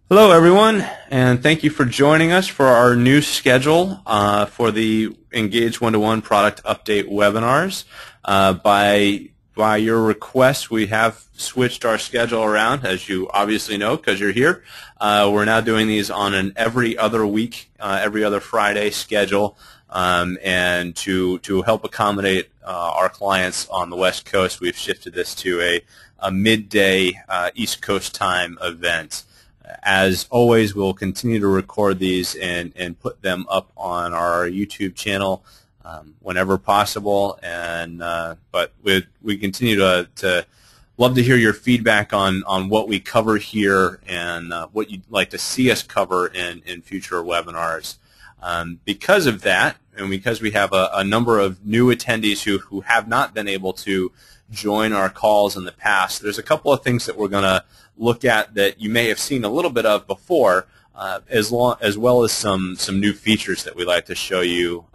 Hello, everyone, and thank you for joining us for our new schedule for the Engage121 Product Update webinars. By your request, we have switched our schedule around, as you obviously know because you're here. We're now doing these on an every other week, every other Friday schedule, and to help accommodate our clients on the West Coast, we've shifted this to a midday East Coast time event. As always, we'll continue to record these and put them up on our YouTube channel whenever possible. But we continue to love to hear your feedback on what we cover here and what you'd like to see us cover in future webinars. Because of that, and because we have a number of new attendees who have not been able to join our calls in the past, there's a couple of things that we're going to look at that you may have seen a little bit of before, as well as some new features that we like to show you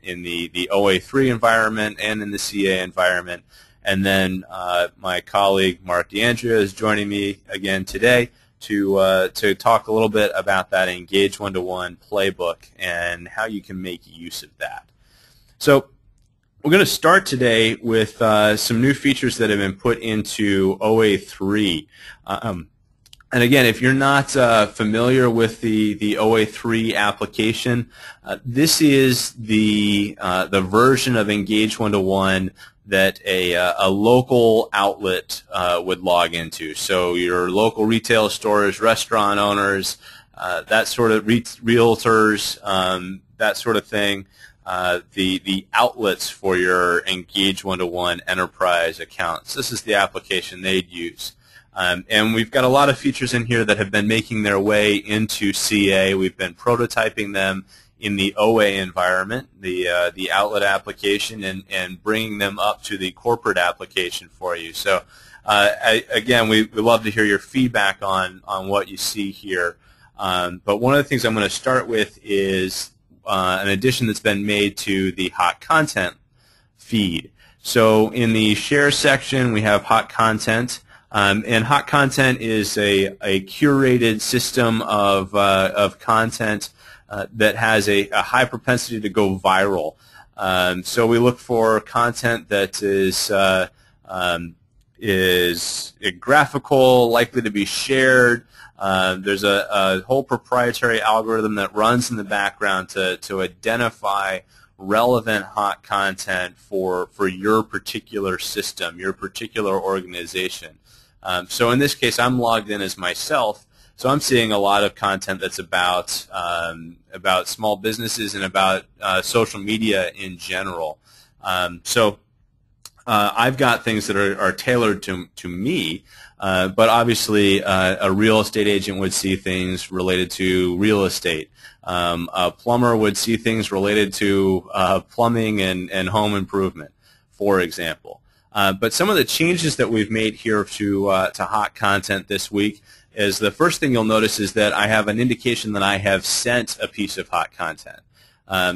in the OA3 environment and in the CA environment. And then my colleague Mark DeAndrea is joining me again today to talk a little bit about that Engage121 Playbook and how you can make use of that. So we're going to start today with some new features that have been put into OA3. And again, if you're not familiar with the OA3 application, this is the version of Engage121 that a local outlet would log into. So your local retail stores, restaurant owners, that sort of realtors, that sort of thing. The outlets for your Engage121 enterprise accounts. This is the application they'd use. And we've got a lot of features in here that have been making their way into CA. We've been prototyping them in the OA environment, the outlet application, and bringing them up to the corporate application for you. So again, we love to hear your feedback on what you see here. But one of the things I'm going to start with is an addition that's been made to the hot content feed. So in the share section, we have hot content, and hot content is a curated system of content that has a high propensity to go viral. So we look for content that is graphical, likely to be shared. There's a whole proprietary algorithm that runs in the background to identify relevant hot content for your particular system, your particular organization. So in this case, I'm logged in as myself, so I'm seeing a lot of content that's about small businesses and about social media in general. So I've got things that are tailored to me, but obviously a real estate agent would see things related to real estate. A plumber would see things related to plumbing and home improvement, for example. But some of the changes that we've made here to hot content this week is the first thing you'll notice is that I have an indication that I have sent a piece of hot content.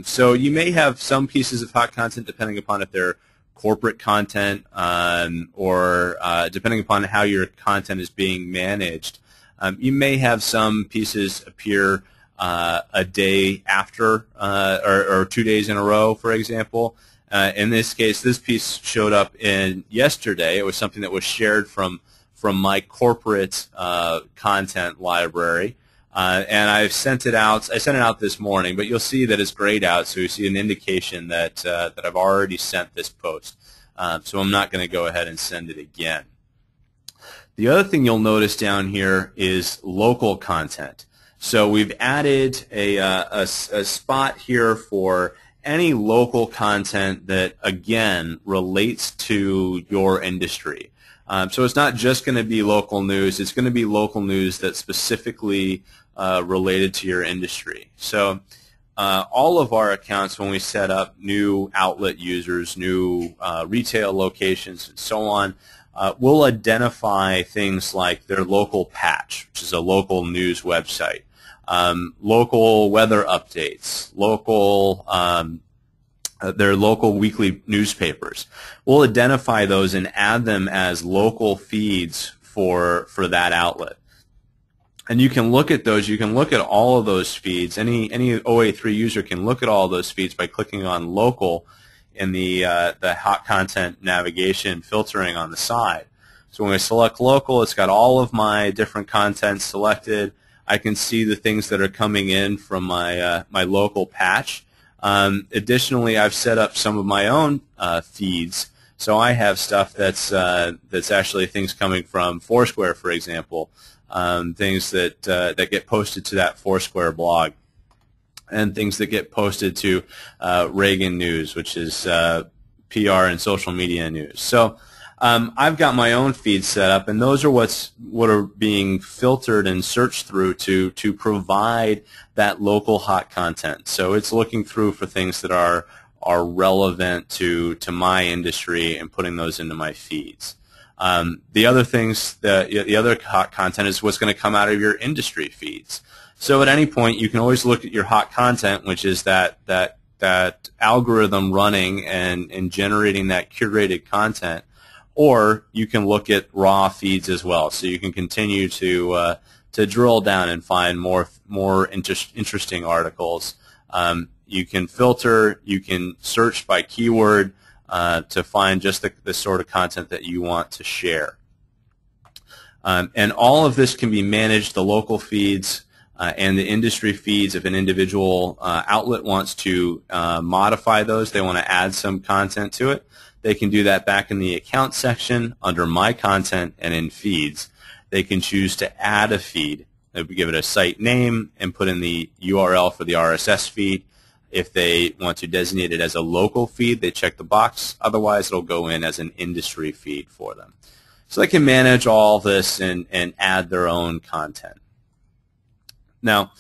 So you may have some pieces of hot content depending upon if they're corporate content or depending upon how your content is being managed. You may have some pieces appear a day after or 2 days in a row, for example. In this case, this piece showed up yesterday. It was something that was shared from my corporate content library, and I've sent it out. I sent it out this morning, but you'll see that it's grayed out, so you see an indication that I've already sent this post. So I'm not going to go ahead and send it again. The other thing you'll notice down here is local content. So we've added a spot here for any local content that, again, relates to your industry. So it's not just going to be local news. It's going to be local news that's specifically related to your industry. So all of our accounts, when we set up new outlet users, new retail locations, and so on, we'll identify things like their local patch, which is a local news website, local weather updates, their local weekly newspapers. We'll identify those and add them as local feeds for that outlet. And you can look at those. You can look at all of those feeds. Any OA3 user can look at all of those feeds by clicking on local in the hot content navigation filtering on the side. So when I select local, it's got all of my different content selected. I can see the things that are coming in from my my local patch. Additionally, I've set up some of my own feeds. So I have stuff that's actually things coming from Foursquare, for example. Things that that get posted to that Foursquare blog, and things that get posted to Reagan News, which is PR and social media news. So I've got my own feed set up, and those are what are being filtered and searched through to provide that local hot content. So it's looking through for things that are relevant to my industry and putting those into my feeds. The other things, the other hot content is what's going to come out of your industry feeds. So at any point, you can always look at your hot content, which is that algorithm running and generating that curated content, or you can look at raw feeds as well. So you can continue to drill down and find more interesting articles. You can filter, you can search by keyword, to find just the sort of content that you want to share. And all of this can be managed, the local feeds and the industry feeds. If an individual outlet wants to modify those, they want to add some content to it, they can do that back in the account section under My Content and in Feeds. They can choose to add a feed. They would give it a site name and put in the URL for the RSS feed. If they want to designate it as a local feed, they check the box. Otherwise, it'll go in as an industry feed for them. So they can manage all this and add their own content. Now,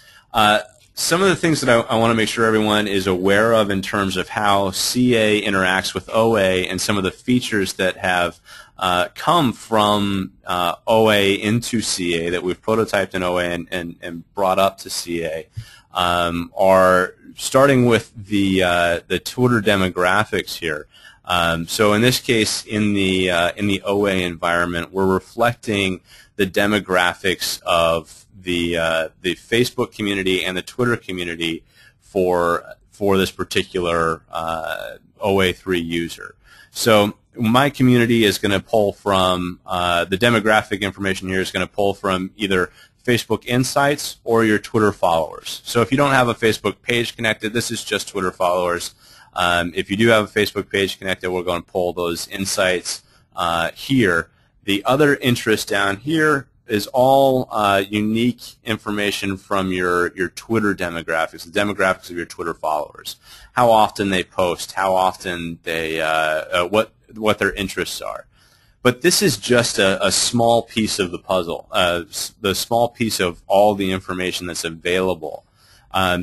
some of the things that I want to make sure everyone is aware of in terms of how CA interacts with OA and some of the features that have come from OA into CA that we've prototyped in OA and brought up to CA are starting with the Twitter demographics here. So in this case, in the OA environment, we're reflecting the demographics of the Facebook community and the Twitter community for this particular OA3 user. So my community is going to pull from the demographic information here is going to pull from either Facebook Insights or your Twitter followers. So if you don't have a Facebook page connected, this is just Twitter followers. If you do have a Facebook page connected, we're going to pull those insights here. The other interest down here is all unique information from your Twitter demographics, the demographics of your Twitter followers, how often they post, how often they what their interests are. But this is just a small piece of the puzzle, the small piece of all the information that's available.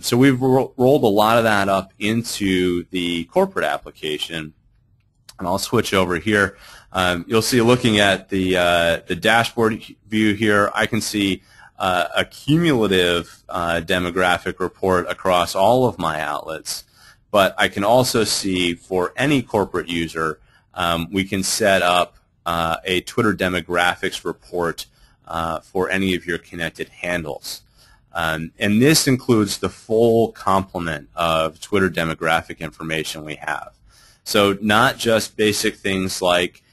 So we've rolled a lot of that up into the corporate application, and I'll switch over here. You'll see, looking at the dashboard view here, I can see a cumulative demographic report across all of my outlets, but I can also see for any corporate user, we can set up a Twitter demographics report for any of your connected handles. And this includes the full complement of Twitter demographic information we have. So not just basic things like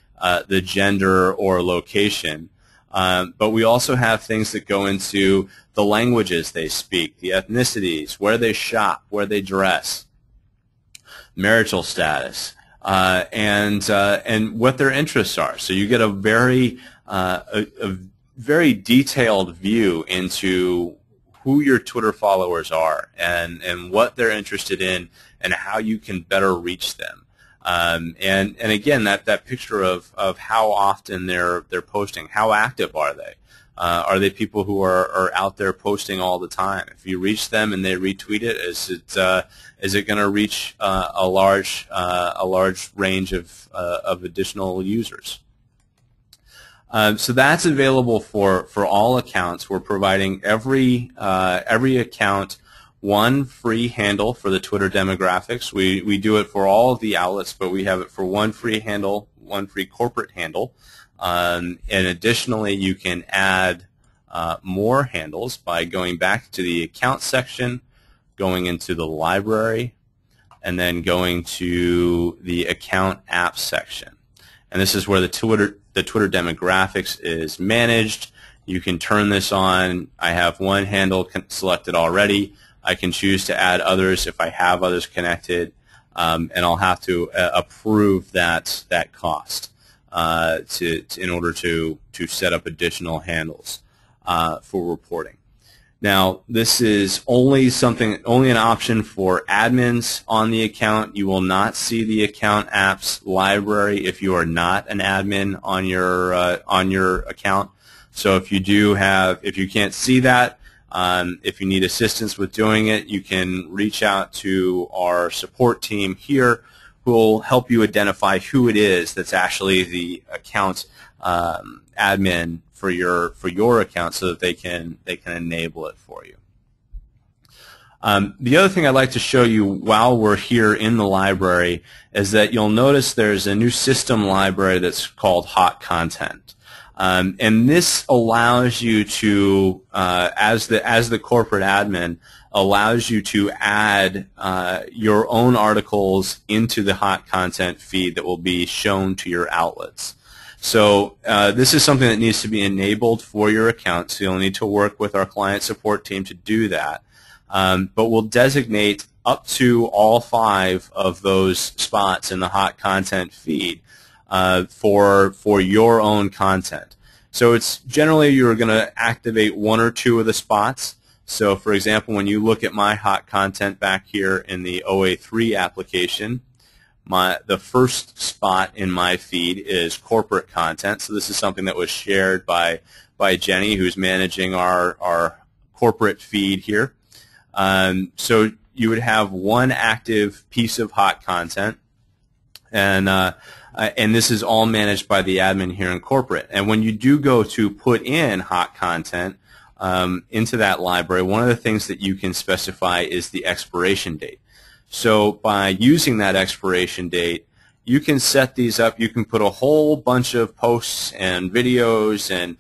the gender or location, but we also have things that go into the languages they speak, the ethnicities, where they shop, where they dress, marital status, and what their interests are. So you get a very detailed view into who your Twitter followers are and what they're interested in and how you can better reach them. And again, that picture of how often they're posting, how active are they? Are they people who are out there posting all the time? If you reach them and they retweet it, is it going to reach a large range of additional users? So that's available for all accounts. We're providing every account one free handle for the Twitter demographics. We do it for all of the outlets, but we have it for one free handle, one free corporate handle. And additionally, you can add more handles by going back to the account section, going into the library, and then going to the account apps section. And this is where the Twitter demographics is managed. You can turn this on. I have one handle selected already. I can choose to add others if I have others connected, and I'll have to approve that cost in order to set up additional handles for reporting. Now, this is only an option for admins on the account. You will not see the account apps library if you are not an admin on your account. So if you can't see that, if you need assistance with doing it, you can reach out to our support team here, who will help you identify who it is that's actually the account admin for your account, so that they can enable it for you. The other thing I'd like to show you while we're here in the library is that you'll notice there's a new system library that's called Hot Content. And this allows you to, as the corporate admin, allows you to add your own articles into the Hot Content feed that will be shown to your outlets. So this is something that needs to be enabled for your account, so you'll need to work with our client support team to do that. But we'll designate up to all 5 of those spots in the Hot Content feed for your own content. So it's generally you're going to activate 1 or 2 of the spots. So for example, when you look at my Hot Content back here in the OA3 application, the first spot in my feed is corporate content. So this is something that was shared by Jenny, who's managing our corporate feed here. So you would have 1 active piece of hot content, and this is all managed by the admin here in corporate. And when you do go to put in hot content into that library, one of the things that you can specify is the expiration date. So by using that expiration date, you can set these up. You can put a whole bunch of posts and videos and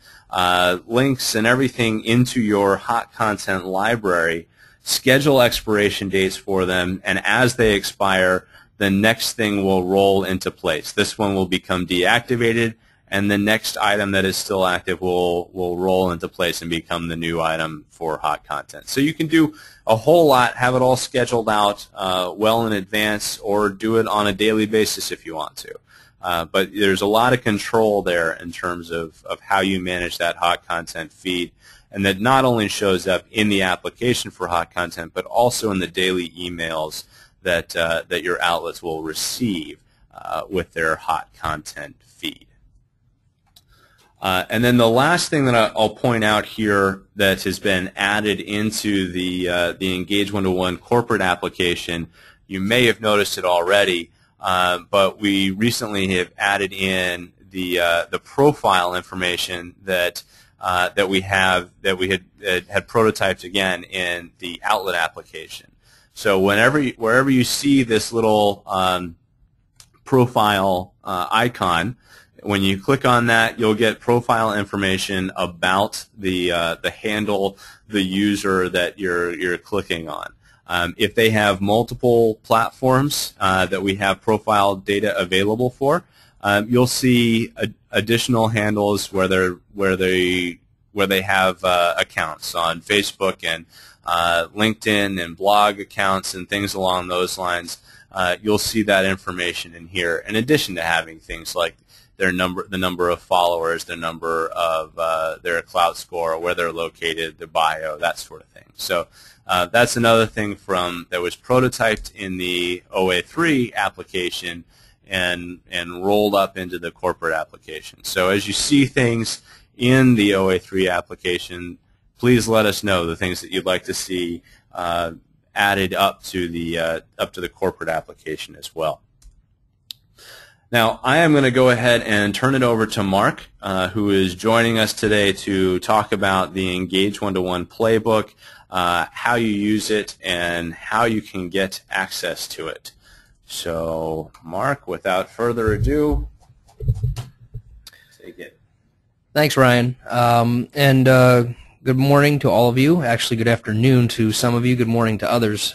links and everything into your hot content library, schedule expiration dates for them, and as they expire, the next thing will roll into place. This one will become deactivated, and the next item that is still active will roll into place and become the new item for hot content. So you can do a whole lot, have it all scheduled out well in advance, or do it on a daily basis if you want to. But there's a lot of control there in terms of how you manage that hot content feed, and that not only shows up in the application for hot content, but also in the daily emails that your outlets will receive with their hot content feed. And then the last thing that I'll point out here that has been added into the Engage121 corporate application, you may have noticed it already, but we recently have added in the profile information that we had prototyped again in the outlet application. So wherever you see this little profile icon, when you click on that, you'll get profile information about the handle, the user that you're clicking on. If they have multiple platforms that we have profile data available for, you'll see additional handles where they have accounts on Facebook and LinkedIn and blog accounts and things along those lines. You'll see that information in here, in addition to having things like the number of followers, the number of their cloud score, where they're located, the bio, that sort of thing. So that's another thing that was prototyped in the OA3 application and rolled up into the corporate application. So as you see things in the OA3 application, please let us know the things that you'd like to see added up to the corporate application as well. Now, I am going to go ahead and turn it over to Mark, who is joining us today to talk about the Engage121 Playbook, how you use it, and how you can get access to it. So, Mark, without further ado, take it. Thanks, Ryan. Good morning to all of you. Actually, good afternoon to some of you. Good morning to others.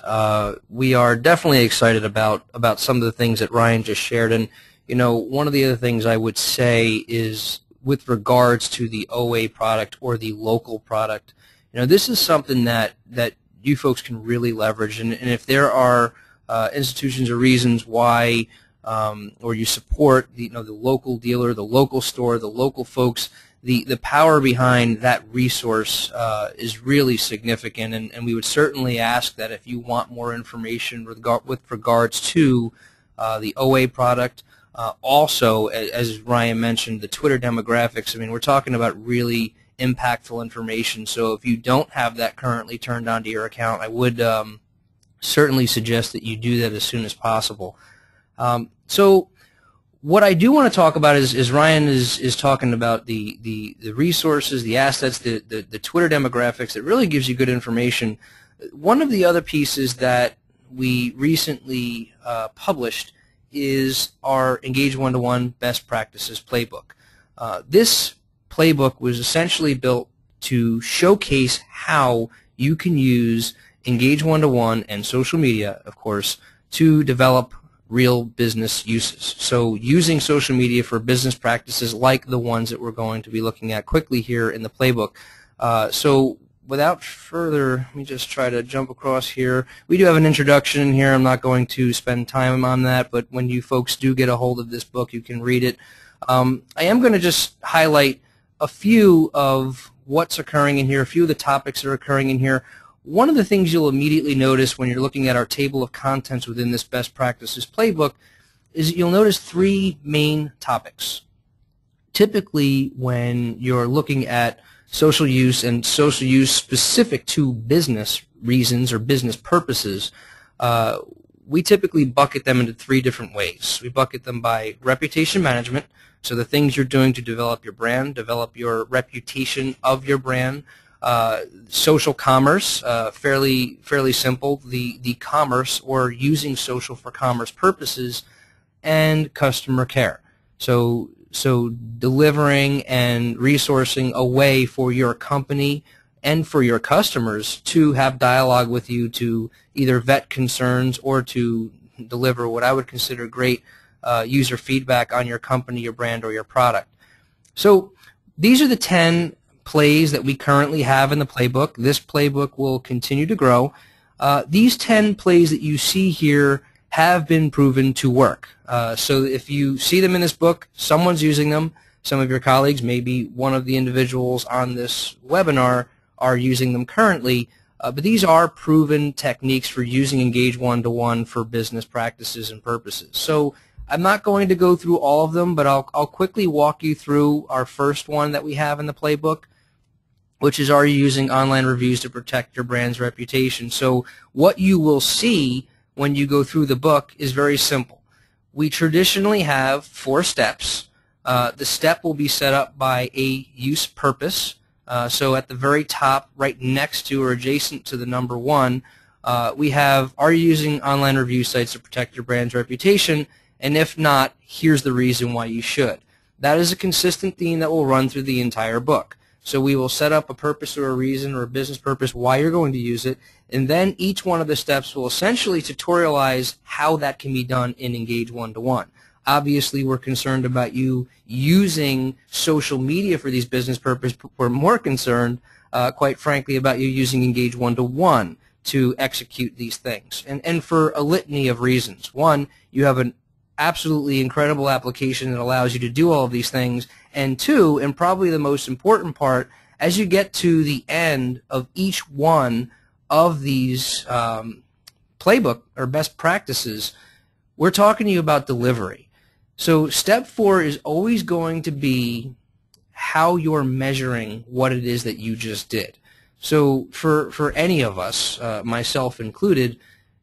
We are definitely excited about some of the things that Ryan just shared. And, you know, one of the other things I would say is with regards to the OA product or the local product, you know, this is something that you folks can really leverage. And if there are institutions or reasons why or you support the local dealer, the local store, the local folks, the power behind that resource is really significant, and we would certainly ask that if you want more information with regards to the OA product, also, as Ryan mentioned, the Twitter demographics. I mean, we're talking about really impactful information, so if you don't have that currently turned onto your account, I would certainly suggest that you do that as soon as possible. So what I do want to talk about is Ryan is talking about the resources, the assets, the Twitter demographics. It really gives you good information. One of the other pieces that we recently published is our Engage121 Best Practices Playbook. This playbook was essentially built to showcase how you can use Engage121 and social media, of course, to develop real business uses. So using social media for business practices like the ones that we're going to be looking at quickly here in the playbook. So without further, let me just try to jump across here. We do have an introduction in here. I'm not going to spend time on that, but when you folks do get a hold of this book, you can read it. I am going to just highlight a few of what's occurring in here, a few of the topics that are occurring in here. One of the things you'll immediately notice when you're looking at our table of contents within this Best Practices Playbook is you'll notice three main topics. Typically, when you're looking at social use and social use specific to business reasons or business purposes, we typically bucket them into three different ways. We bucket them by reputation management, so the things you're doing to develop your brand, develop your reputation of your brand. Social commerce, fairly simple, the commerce or using social for commerce purposes, and customer care. So delivering and resourcing a way for your company and for your customers to have dialogue with you to either vet concerns or to deliver what I would consider great user feedback on your company, your brand, or your product. So these are the 10 plays that we currently have in the playbook. This playbook will continue to grow. These 10 plays that you see here have been proven to work. So if you see them in this book, someone's using them. Some of your colleagues, maybe one of the individuals on this webinar, are using them currently. But these are proven techniques for using Engage121 for business practices and purposes. So I'm not going to go through all of them, but I'll quickly walk you through our first one that we have in the playbook, which is, are you using online reviews to protect your brand's reputation? So what you will see when you go through the book is very simple. We traditionally have 4 steps. The step will be set up by a use purpose. So at the very top, right next to or adjacent to the number 1, we have, are you using online review sites to protect your brand's reputation? And if not, here's the reason why you should. That is a consistent theme that will run through the entire book. So we will set up a purpose or a reason or a business purpose why you're going to use it, and then each one of the steps will essentially tutorialize how that can be done in Engage121. Obviously, we're concerned about you using social media for these business purposes, but we're more concerned, quite frankly, about you using Engage121 to execute these things, and for a litany of reasons. One, you have an absolutely incredible application that allows you to do all of these things, and 2, and probably the most important part, as you get to the end of each one of these playbook or best practices, we're talking to you about delivery. So step 4 is always going to be how you're measuring what it is that you just did. So for any of us, myself included,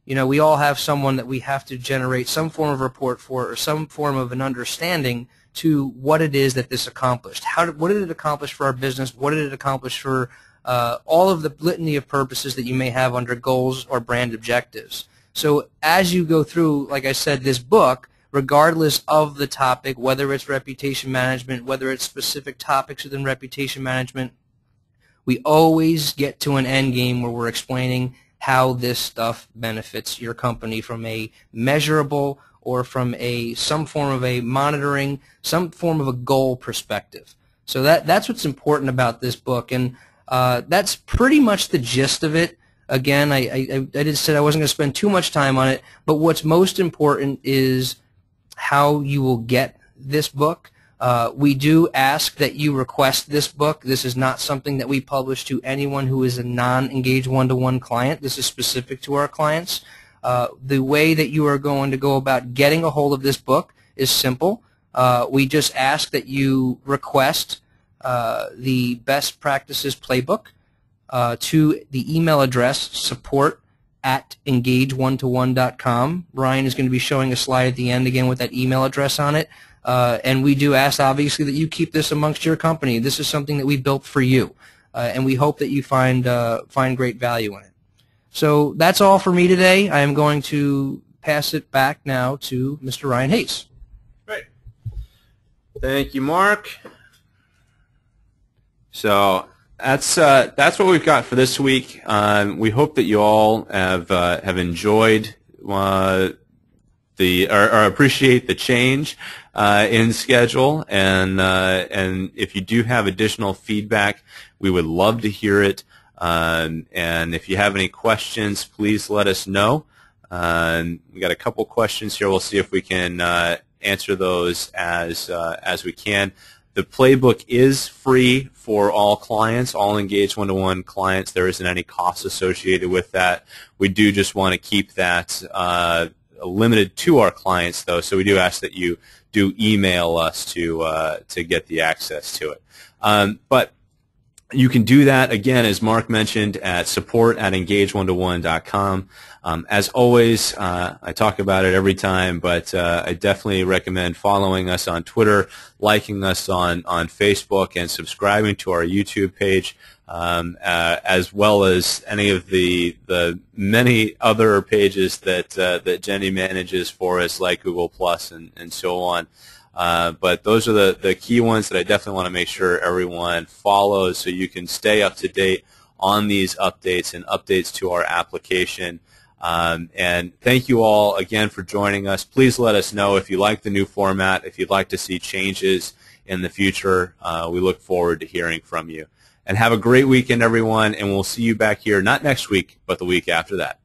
you know, we all have someone that we have to generate some form of report for or some form of an understanding to what it is that this accomplished. What did it accomplish for our business? What did it accomplish for all of the litany of purposes that you may have under goals or brand objectives? So as you go through, like I said, this book, regardless of the topic, whether it's reputation management, whether it's specific topics within reputation management, we always get to an end game where we're explaining how this stuff benefits your company from a measurable or from some form of a monitoring, some form of a goal perspective. So that's what's important about this book, and that's pretty much the gist of it. Again, I did say I wasn't going to spend too much time on it, but what's most important is how you will get this book. We do ask that you request this book. This is not something that we publish to anyone who is a non-Engage one-to-one client. This is specific to our clients. The way that you are going to go about getting a hold of this book is simple. We just ask that you request the Best Practices Playbook to the email address support@engage121.com. Ryan is going to be showing a slide at the end again with that email address on it. And we do ask, obviously, that you keep this amongst your company. This is something that we built for you, and we hope that you find great value in it. So that's all for me today. I am going to pass it back now to Mr. Ryan Hayes. Great. Thank you, Mark. So that's what we've got for this week. We hope that you all have enjoyed or appreciate the change in schedule, and if you do have additional feedback, we would love to hear it. And if you have any questions, please let us know. We got a couple questions here. We'll see if we can answer those as we can. The playbook is free for all clients, all Engage one-to-one clients. There isn't any cost associated with that. We do just want to keep that limited to our clients, though, so we do ask that you do email us to get the access to it. But you can do that, again, as Mark mentioned, at support@engage121.com. As always, I talk about it every time, but I definitely recommend following us on Twitter, liking us on Facebook, and subscribing to our YouTube page, as well as any of the many other pages that Jenny manages for us, like Google Plus and so on. But those are the key ones that I definitely want to make sure everyone follows, so you can stay up to date on these updates and updates to our application. And thank you all again for joining us. Please let us know if you like the new format, if you'd like to see changes in the future. We look forward to hearing from you. And have a great weekend, everyone, and we'll see you back here, not next week, but the week after that.